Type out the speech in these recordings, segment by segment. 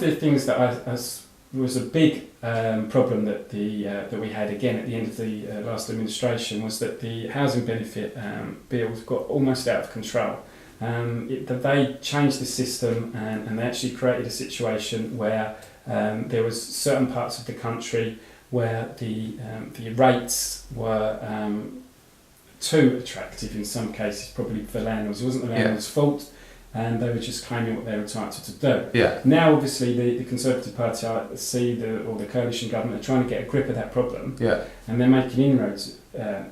the things that was a big problem that that we had again at the end of the last administration was that the housing benefit bills got almost out of control. They changed the system and they actually created a situation where there was certain parts of the country where the rates were too attractive in some cases, probably for landlords. It wasn't the landlord's fault, and they were just claiming what they were entitled to do. Yeah. Now, obviously, the Conservative Party, or the coalition government, are trying to get a grip of that problem, and they're making inroads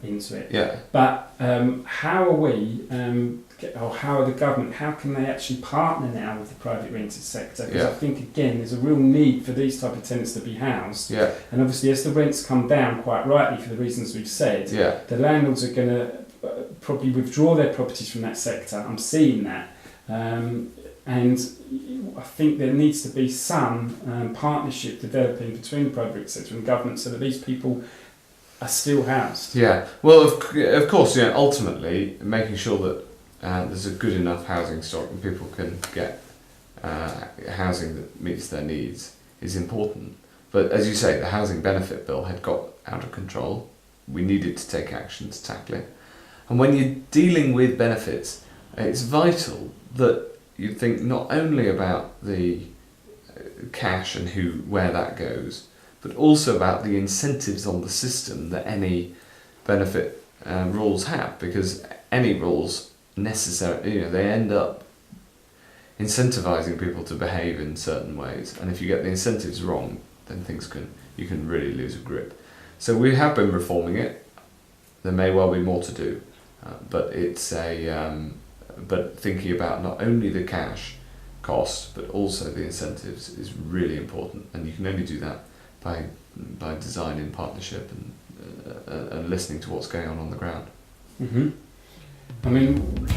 into it. Yeah. But how are we, or how are the government, how can they actually partner now with the private rented sector? Because I think, again, there's a real need for these type of tenants to be housed. Yeah. And obviously, as the rents come down, quite rightly, for the reasons we've said, the landlords are going to probably withdraw their properties from that sector. I'm seeing that. And I think there needs to be some partnership developing between the private sector and government so that these people are still housed. Yeah, well, of course, ultimately, making sure that there's a good enough housing stock and people can get housing that meets their needs is important. But as you say, the housing benefit bill had got out of control. We needed to take action to tackle it. And when you're dealing with benefits, it's vital that you think not only about the cash and where that goes, but also about the incentives on the system that any benefit rules have, because any rules necessarily, they end up incentivizing people to behave in certain ways, and if you get the incentives wrong, then you can really lose a grip. So we have been reforming it. There may well be more to do, but it's but thinking about not only the cash cost but also the incentives is really important, and you can only do that by design in partnership and listening to what's going on the ground. I mean,